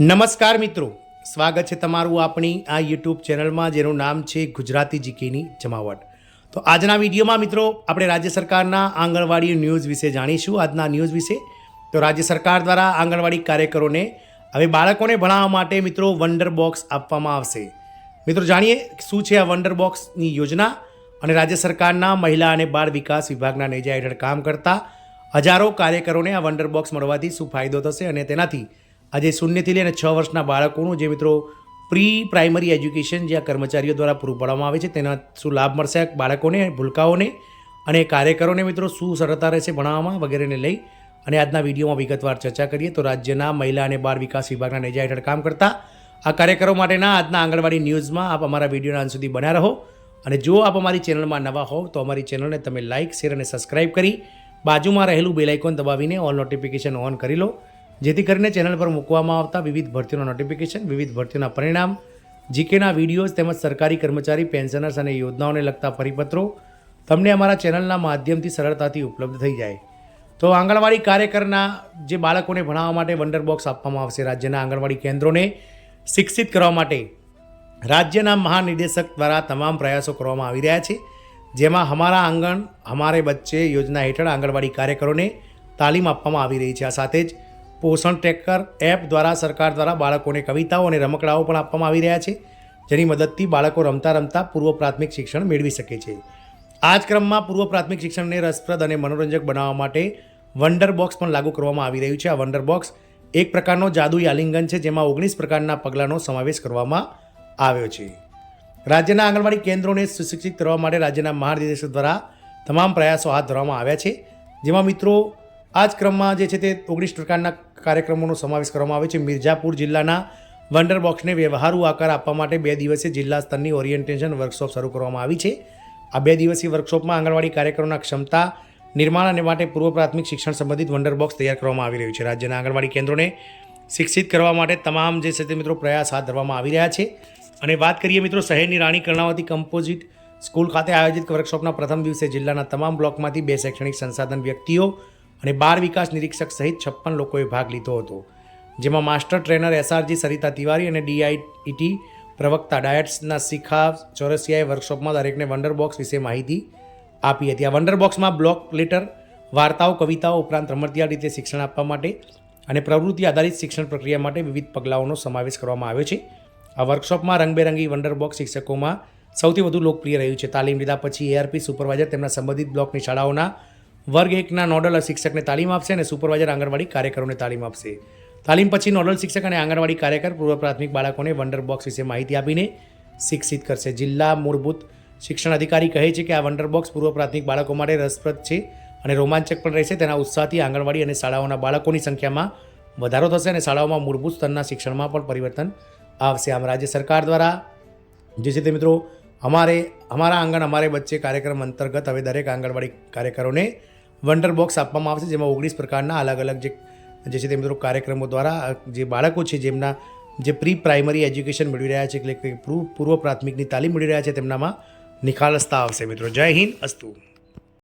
નમસ્કાર મિત્રો, સ્વાગત છે તમારું આપણી આ યુટ્યુબ ચેનલમાં જેનું નામ છે ગુજરાતી જીકેની જમાવટ। તો આજના વિડીયોમાં મિત્રો આપણે રાજ્ય સરકારના આંગણવાડી ન્યૂઝ વિશે જાણીશું। આજના ન્યૂઝ વિશે તો રાજ્ય સરકાર દ્વારા આંગણવાડી કાર્યકરોને હવે બાળકોને ભણાવવા માટે મિત્રો વંડર બોક્સ આપવામાં આવશે। મિત્રો જાણીએ શું છે આ વંડર બોક્સની યોજના અને રાજ્ય સરકારના મહિલા અને બાળ વિકાસ વિભાગના નેજા હેઠળ કામ કરતા હજારો કાર્યકરોને આ વંડર બોક્સ મળવાથી શું ફાયદો થશે અને તેનાથી આજે 0થી લઈને 6 વર્ષના બાળકોનું જે મિત્રો પ્રી પ્રાઇમરી એજ્યુકેશન જે આ કર્મચારીઓ દ્વારા પૂરું પાડવામાં આવે છે તેના શું લાભ મળશે બાળકોને, ભૂલકાઓને અને કાર્યકરોને મિત્રો શું સરળતા રહેશે ભણાવવામાં વગેરેને લઈ અને આજના વિડીયોમાં વિગતવાર ચર્ચા કરીએ। તો રાજ્યના મહિલા અને બાળ વિકાસ વિભાગના નેજા હેઠળ કામ કરતા આ કાર્યકરો માટેના આજના આંગણવાડી ન્યૂઝમાં આપ અમારા વિડીયોના અંત સુધી બન્યા રહો અને જો આપ અમારી ચેનલમાં નવા હોવ તો અમારી ચેનલને તમે લાઇક, શેર અને સબસ્ક્રાઇબ કરી બાજુમાં રહેલું બેલ આઇકોન દબાવીને ઓલ નોટિફિકેશન ઓન કરી લો, જેથી કરીને ચેનલ પર મૂકવામાં આવતા વિવિધ ભરતીઓના નોટિફિકેશન, વિવિધ ભરતીઓના પરિણામ, જીકેના વિડીયોઝ તેમજ સરકારી કર્મચારી, પેન્શનર્સ અને યોજનાઓને લગતા પરિપત્રો તમને અમારા ચેનલના માધ્યમથી સરળતાથી ઉપલબ્ધ થઈ જાય। તો આંગણવાડી કાર્યકરના જે બાળકોને ભણાવવા માટે વંડર બોક્સ આપવામાં આવશે। રાજ્યના આંગણવાડી કેન્દ્રોને શિક્ષિત કરવા માટે રાજ્યના મહાનિદેશક દ્વારા તમામ પ્રયાસો કરવામાં આવી રહ્યા છે, જેમાં હમારા આંગણ હમારે બચ્ચે યોજના હેઠળ આંગણવાડી કાર્યકરોને તાલીમ આપવામાં આવી રહી છે। આ સાથે જ પોષણ ટ્રેકર એપ દ્વારા સરકાર દ્વારા બાળકોને કવિતાઓ અને રમકડાઓ પણ આપવામાં આવી રહ્યા છે, જેની મદદથી બાળકો રમતા રમતા પૂર્વ પ્રાથમિક શિક્ષણ મેળવી શકે છે। આ જ ક્રમમાં પૂર્વ પ્રાથમિક શિક્ષણને રસપ્રદ અને મનોરંજક બનાવવા માટે વંડર બોક્સ પણ લાગુ કરવામાં આવી રહ્યું છે। આ વંડર બોક્સ એક પ્રકારનો જાદુઈ આલિંગન છે, જેમાં 19 પ્રકારના પગલાંનો સમાવેશ કરવામાં આવ્યો છે। રાજ્યના આંગણવાડી કેન્દ્રોને સુશિક્ષિત કરવા માટે રાજ્યના મહાનિદેશક દ્વારા તમામ પ્રયાસો હાથ ધરવામાં આવ્યા છે, જેમાં મિત્રો આ જ ક્રમમાં જે છે તે 19 પ્રકારના કાર્યક્રમોનો સમાવેશ કરવામાં આવે છે। મિર્ઝાપુર જિલ્લાના વંડર બોક્સને વ્યવહારુ આકાર આપવા માટે 2 દિવસીય જિલ્લા સ્તરની ઓરિએન્ટેશન વર્કશોપ શરૂ કરવામાં આવી છે। આ 2 દિવસીય વર્કશોપમાં આંગણવાડી કાર્યકરોના ક્ષમતા નિર્માણ અને માટે પૂર્વ પ્રાથમિક શિક્ષણ સંબંધિત વંડર બોક્સ તૈયાર કરવામાં આવી રહ્યું છે। રાજ્યના આંગણવાડી કેન્દ્રોને શિક્ષિત કરવા માટે તમામ જે છે તે મિત્રો પ્રયાસ હાથ ધરવામાં આવી રહ્યા છે। અને વાત કરીએ મિત્રો શહેરની રાણી કર્ણાવતી કમ્પોઝિટ સ્કૂલ ખાતે આયોજિત વર્કશોપના પ્રથમ દિવસે જિલ્લાના તમામ બ્લોકમાંથી 2 શૈક્ષણિક સંસાધન વ્યક્તિઓ અને બાળ વિકાસ નિરીક્ષક સહિત 56 લોકોએ ભાગ લીધો હતો, જેમાં માસ્ટર ટ્રેનર એસઆરજી સરિતા તિવારી અને ડીઆઈટી પ્રવક્તા ડાયટ્સના શિખા ચોરસિયાએ વર્કશોપમાં દરેકને વંડર બોક્સ વિશે માહિતી આપી હતી। આ વંડર બોક્સમાં બ્લોક લેટર, વાર્તાઓ, કવિતાઓ ઉપરાંત રમતિયાળ રીતે શિક્ષણ આપવા માટે અને પ્રવૃત્તિ આધારિત શિક્ષણ પ્રક્રિયા માટે વિવિધ પગલાઓનો સમાવેશ કરવામાં આવ્યો છે। આ વર્કશોપમાં રંગબેરંગી વંડર બોક્સ શિક્ષકોમાં સૌથી વધુ લોકપ્રિય રહ્યું છે। તાલીમ લીધા પછી એઆરપી સુપરવાઇઝર તેમના સંબંધિત બ્લોકની શાળાઓના વર્ગ 1ના નોડલ શિક્ષકને તાલીમ આપશે અને સુપરવાઇઝર આંગણવાડી કાર્યકરોને તાલીમ આપશે। તાલીમ પછી નોડલ શિક્ષક અને આંગણવાડી કાર્યકર પૂર્વ પ્રાથમિક બાળકોને વંડર બોક્સ વિશે માહિતી આપીને શિક્ષિત કરશે। જિલ્લા મૂળભૂત શિક્ષણ અધિકારી કહે છે કે આ વંડર બોક્સ પૂર્વ પ્રાથમિક બાળકો માટે રસપ્રદ છે અને રોમાંચક પણ રહેશે। તેના ઉત્સાહથી આંગણવાડી અને શાળાઓના બાળકોની સંખ્યામાં વધારો થશે અને શાળાઓમાં મૂળભૂત સ્તરના શિક્ષણમાં પણ પરિવર્તન આવશે। આમ રાજ્ય સરકાર દ્વારા જે છે તે મિત્રો હમારા આંગણ હમારે બચ્ચે કાર્યક્રમ અંતર્ગત હવે દરેક આંગણવાડી કાર્યકરોને વંડર બોક્સ આપવામાં આવશે, જેમાં 19 પ્રકારના અલગ અલગ જે છે તે મિત્રો કાર્યક્રમો દ્વારા જે બાળકો છે જેમના જે પ્રી પ્રાઇમરી એજ્યુકેશન મેળવી રહ્યા છે એટલે કે પૂર્વ પ્રાથમિકની તાલીમ મેળવી રહ્યા છે તેમનામાં નિખાલસતા આવશે। મિત્રો જય હિન્દ, અસ્તુ।